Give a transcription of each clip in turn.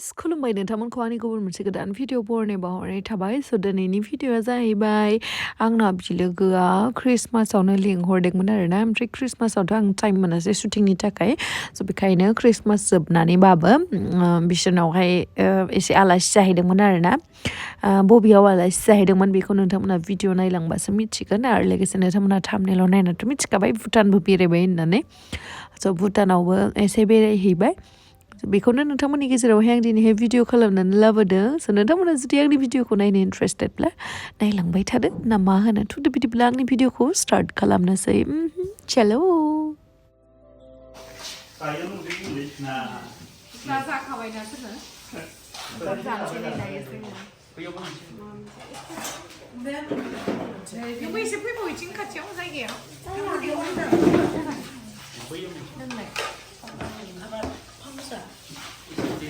guys, Khulumbai nontonमोनखौ आंनि गुबुन मोनसे गोदान भिडिअ बरनायबावहरनाय थाबाय स' दिनैनि भिडिअआ जाहैबाय आंना बिलोगोआ ख्रिस्टमासावनो लिंहरदोंमोन आरोना ओमफ्राय ख्रिस्टमासावथ' आं टाइम मोनासै शुटिंनि थाखाय स' बेखायनो ख्रिस्टमास जोबनानैबाबो बिसोरनावहाय एसे आलासि जाहैदोंमोन आरोना बबेयाव आलासि जाहैदोंमोन बेखौ नोंथांमोना भिडिअ नायलांबासो मिथिगोन आरो लोगोसे नोंथांमोना थाम्बनेलाव नायनानैथ' मिथिखाबाय भुटानबो बेरायबाय होननानै स' भुटानावबो एसे बेरायहैबाय बेखौनो नोंथांमोननि गेजेरावहाय आं दिनैहाय भिडिअ खालामनानै लाबोदों स' नोंथांमोना जुदि आंनि भिडिअखौ नायनो इन्टारेस्टेडब्ला नायलांबाय थादो ना मा होनो थुदो बिदिब्ला आंनि भिडिअखौ स्टार्ट खालामनोसै चलो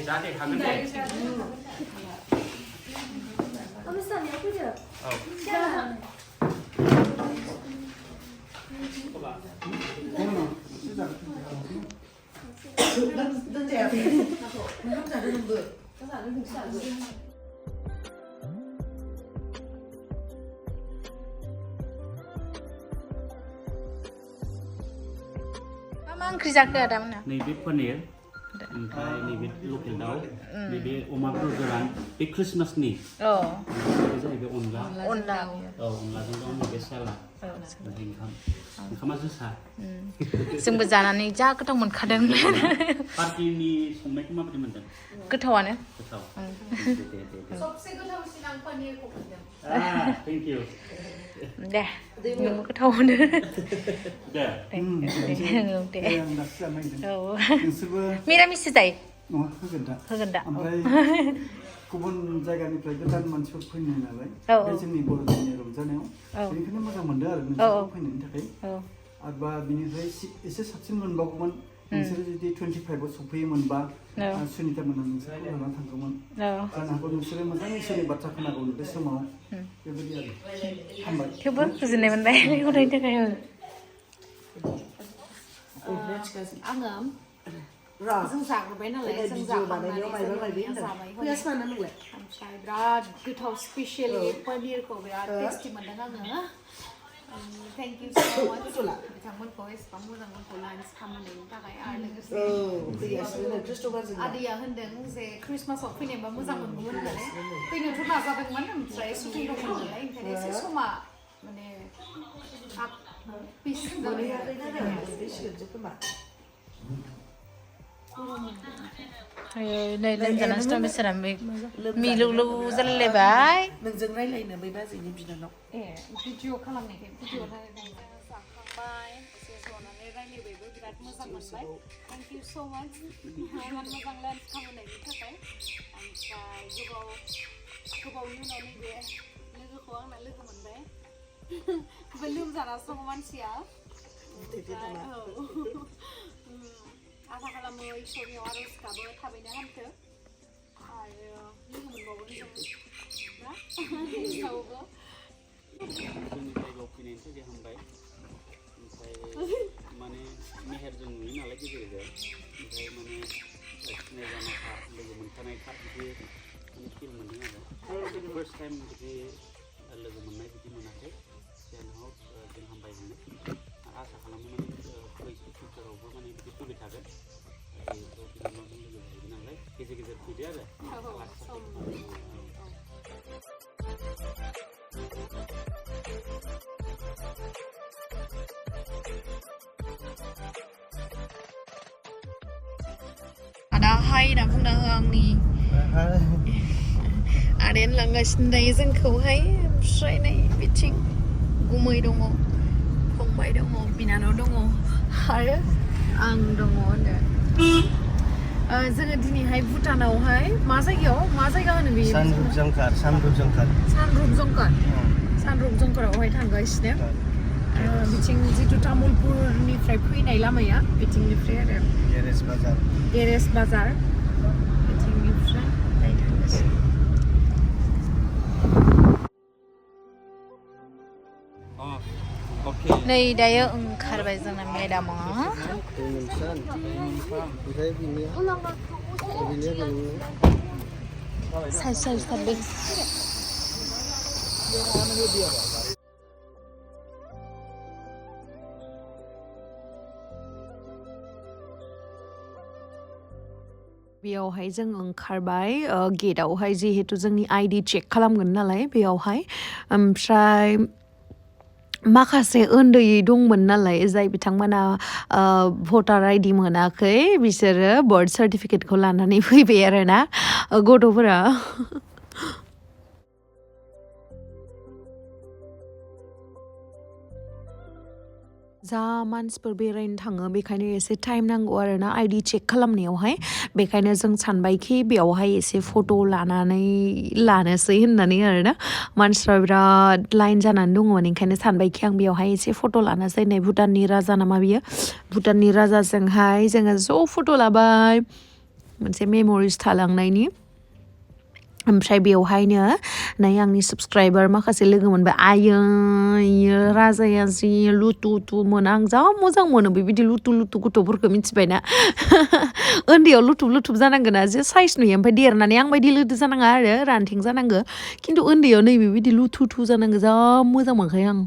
जाहाथे हागोन दे मा ओंख्रि जाखो आदामोना नैबे पनिर ओमफ्राय नैबे लकेल दाउ नैबे अमा बेदर गोरान बे ख्रिस्टमासनि बे जाहैबाय अनला अनलाजों दं नैबे सालाद ओमफ्राय ओंखामा जोसा जोंबो जानानै जा गोथाव मोनखादों पार्टिनि संनायखौ माबायदि मोनदों गोथावानो गोथाव सबसे गोथावसिन आं पनिरखौ मोनदों थेंक इउ दे नोंबो गोथाव मोनो दे मिरामिससो जायो नङा होगोन दा ओमफ्राय गुबुन जायगानिफ्राय गोदान मानसिफोर फैनाय नालाय बे जोंनि बर'नि रंजानायाव बेनिखायनो मोजां मोनदों आरो नोंसोरखौ फैनायनि थाखाय आरोबा बिनिफ्राय एसे साबसिन मोनबावगौमोन नोंसोरो जुदि 25आव सफैयोमोनबा सुनिता मोना नोंसोरखौ लानानै थांगौमोन जानो हागौ नोंसोरो मोजां इसोरनि बाथ्रा खोनागौ बे समाव बेबायदि आरो हामबाय थेवबो गोजोननाय मोनबाय हरनायनि थाखाय आङो जों जाग्रोबाय नालाय जों जाखांनानै जाबाय ओमफ्राय बिराद गोथाव स्पेसियलि पनिरखौ बिराद टेस्टि मोनदों आङो थेंक इउ सो माच बिथांमोनखौ एसेबां मोजां मोनखौ लान्च खालामनायनि थाखाय आरो लोगोसे आदैया होनदों जे ख्रिस्टमासाव फैनायबा मोजां मोनगौमोन होननानै फैनोथ' नाजादोंमोन ओमफ्राय शुटिं दंमोन नालाय ओंखायनो एसे समा माने पिस नै लोमजानासो दं बिसोरा मिलौलौ जालायलायबाय नोंजों रायलायनो बै बाजैनि बिनानाव भिडिअ खालामनायखाय भिडिअ रायलायदों जाखांबाय एसे जनानै रायलायबायबो बिराद मोजां मोनबाय थेंक इउ स' माच बिराद मोजां लान्च खालामनायनि थाखाय ओमफ्राय गोबावनि उनाव नैबे लोगोखौ आंना लोगो मोनबाय लोमजानासो दङ मानसिया आसा खालामो इसोरनियाव आर'ज गाबो थाबैनो हामथो आरो लोगो मोनबावगोन जों ना इसावबो जोंनि जायगायाव फैनायनि थाखाय हामबाय ओमफ्राय माने मेहेरजों नुयो नालाय गेजेर गेजेर ओमफ्राय माने सिनायजानायखा लोगो मोनखानायखा बिदि माने फिल मोनदों आरो फार्स्ट टाइम बिदि लोगो मोननाय बिदि मोनाखै जेन'ब जों हामबाय होनो आसा खालामो माने फिउचारावबो माने बिदि फैबाय थागोन जिहेथु बिनानावजों लोगो जाहैबाय नालाय गेजेर गेजेर फैदो आरो आदा हाय होनना बुंना हो आंनि आदायानो लांगासिनो दायो जोंखौहाय ओमफ्राय नै बिथिं गुमै दङ फंबाय दङ बिनानाव दङ आरो आं दङ होनो जोङो दिनैहाय भुटानावहाय मा जायगा होनो बेयो सानरुप जंकारावहाय थांगासिनो बिथिं जिथु तामुलपुरनिफ्राय फैनाय लामाया बिथिंनिफ्राय आरो गेरेज बाजार बिथिंनिफ्राय थांगासिनो नै दायो ओंखारबाय जोंना मेदामा Oke, Sai sabik. बेयावहाय जों ओंखारबाय गेटआवहाय जिहेतु जोंनि आइडि चेक खालामगोन नालाय बेयावहाय ओमफ्राय माखासे उन्दै दंमोन नालाय जाय बिथांमोना भटार आइडि मोनाखै बिसोरो बार्थ सार्टिफिकेटखौ लानानै फैबाय आरोना गथ'फोरा जा मानसिफोर बेरायनो थाङो बेखायनो एसे टाइम नांगौ आरोना आइडि चेक खालामनायावहाय बेखायनो जों सानबायखि बेयावहाय एसे फट' लानानै लानोसै होननानै आरोना मानसिफ्रा बिराद लाइन जानानै दङमोन ओंखायनो सानबायखि आं बेयावहाय एसे फट' लानोसै नै भुटाननि राजा नामा बियो भुटाननि राजाजोंहाय जोङो ज' फट' लाबाय मोनसे मेम'रिस थालांनायनि ओमफ्राय बेवहायनो नै आंनि साबस्क्राइबार माखासे लोगो मोनबाय आयै राजाया जि लुथुथुमोन आं जा मोजां मोनो बेबायदि लुथु गथ'फोरखौ मिथिबायना उन्दैयाव लुथुब जानांगोना जे साइज नुयो ओमफ्राय देरनानै आं बायदि लोदो जानाङा आरो रानथें जानांगो खिन्थु उन्दैयाव नै बेबायदि लुथु जानांगो जा मोजां मोनखायो आं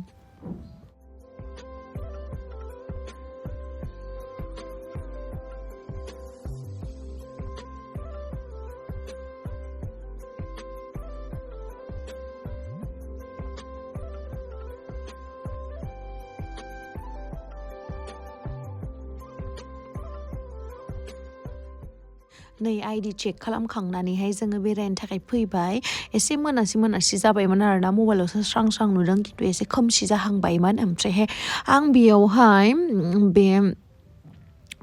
नै आइडि चेक खालामखांनानैहाय जोङो बेरायनो थाखाय फैबाय एसे मोनासि जाबायमोन आरोना मबाइलावसो स्रां नुदों खिन्थु एसे खोमसि जाहांबायमोन ओमफ्रायहाय आं बेयावहाय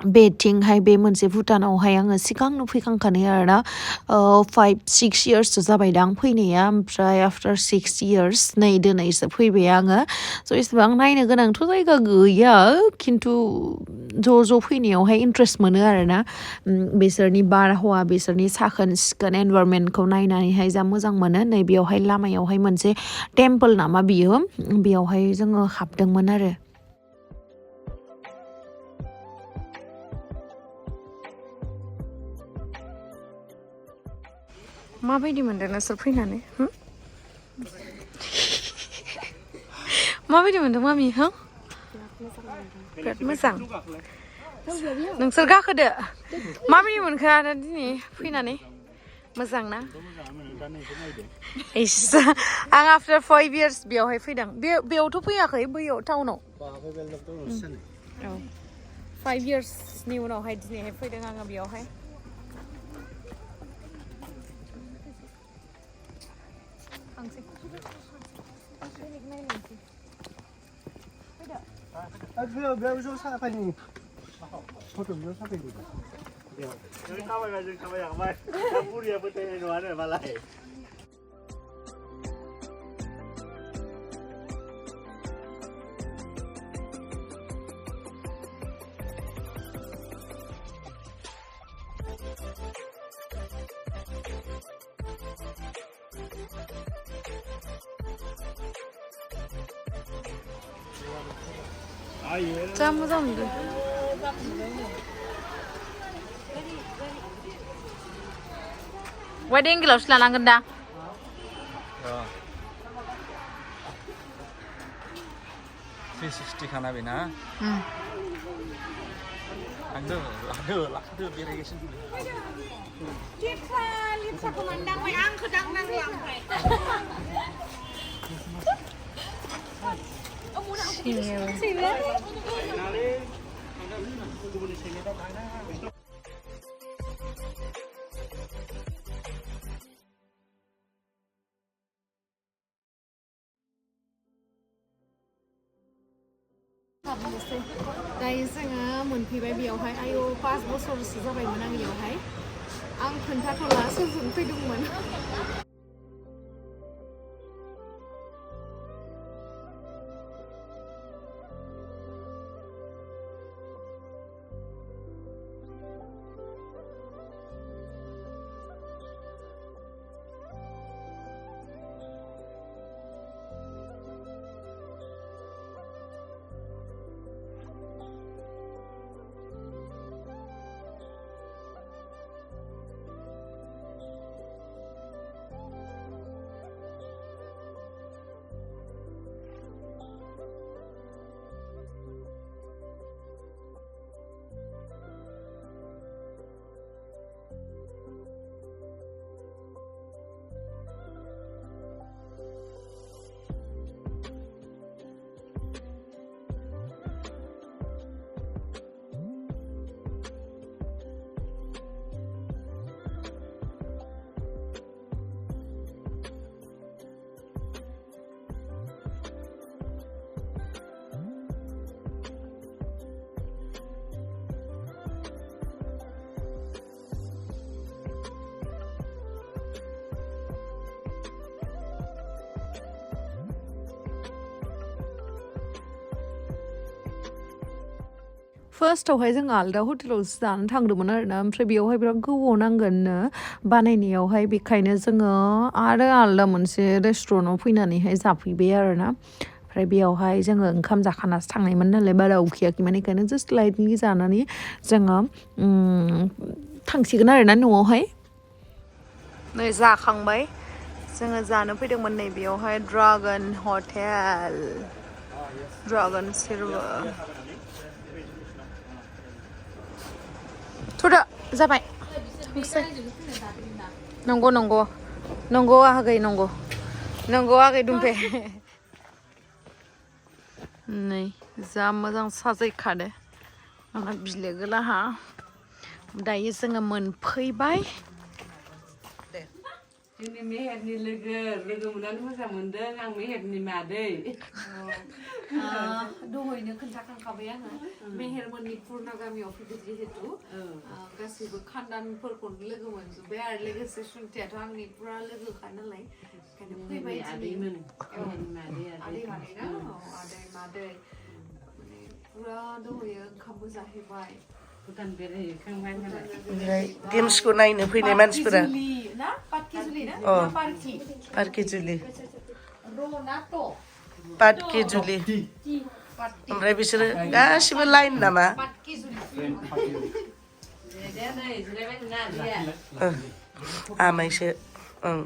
बेथिंहाय बे मोनसे भुटानावहाय आङो सिगांनो फैखांखानाय आरोना 5-6 इयार्ससो जाबायदां फैनाया ओमफ्राय आफ्टार 6 इयार्स नै दिनैसो फैबाय आङो स' एसेबां नायनो गोनांथ' जायगा गैया खिन्थु ज' फैनायावहाय इन्ट्रेस्ट मोनो आरोना बिसोरनि बारहावा बिसोरनि साखोन सिखोन एनभायरनमेन्टखौ नायनानैहाय जा मोजां मोनो नै बेयावहाय लामायावहाय मोनसे टेम्पोल नामा बियो बेयावहाय जोङो हाबदोंमोन आरो माबायदि मोनदों नोंसोर फैनानै माबायदि मोनदों मामि बिराद मोजां नोंसोर गाखोदो माबायदि मोनखो आरो दिनै फैनानै मोजां ना आं आफ्टार 5 इयार्स बेयावहाय फैदों बेयावथ' फैयाखै बैयाव टाउनाव 5 इयार्सनि उनावहाय दिनैहाय फैदों आङो बेयावहाय जा मोजां मोनदों वाइड एंगेलावसो लानांगोन दा खाना बेना लादो बेरायगासिनो लिथ्राखौ मानो दांबाय आंखौ दांनांगौ ओमफ्राय दायो जोङो मोनफैबाय बेयावहाय आयौ 5 बोसोरसो जाबायमोन आं बेयावहाय आं खोन्थाथ'ला सोरजों फैदोंमोन फार्स्टआवहाय जों आलदा हटेलावसो जानो थांदोंमोन आरोना ओमफ्राय बेयावहाय बिराद गोबाव नांगोननो बानायनायावहाय बेखायनो जोङो आरो आलदा मोनसे रेस्टुरेन्टआव फैनानैहाय जाफैबाय आरोना ओमफ्राय बेयावहाय जोङो ओंखाम जाखानासो थांनायमोन नालाय बारा उखैयाखैमोन बेखायनो जास्ट लाइटलि जानानै जोङो थांसिगोन आरोना न'आवहाय नै जाखांबाय जोङो जानो फैदोंमोन नै बेयावहाय ड्रागन हटेल ड्रागन सिरबो थुदो जाबाय थांसै नंगौ आगै नंगौ आगै दुमफे नै जा मोजां साजायखादो आंना बिलोगोलाहा दायो जोङो मोनफैबाय जोंनि मेहेरनि लोगो मोननानै मोजां मोनदों आं मेहेरनि मादै दहायनो खोन्थाखांखाबाय आङो मेहेरमोननि पुरना गामियाव फैदो जिहेतु गासैबो खान्दानफोरखौनो लोगो मोनजोब्बाय आरो लोगोसे सुन्थियाथ' आंनि पुरा लोगोखा नालाय ओंखायनो फैबाय आदैमोन आदै मादै माने पुरा दहायो ओंखामबो जाहैबाय भुटान बेरायहैखांबाय नालाय ओमफ्राय गेम्सखौ नायनो फैनाय मानसिफोरा पाटकिजुलि ना अ पार्कि पार्किजुलि रनाट' पाटकिजुलि ओमफ्राय बिसोरो गासिबो लाइन नामा आमाइसो ओं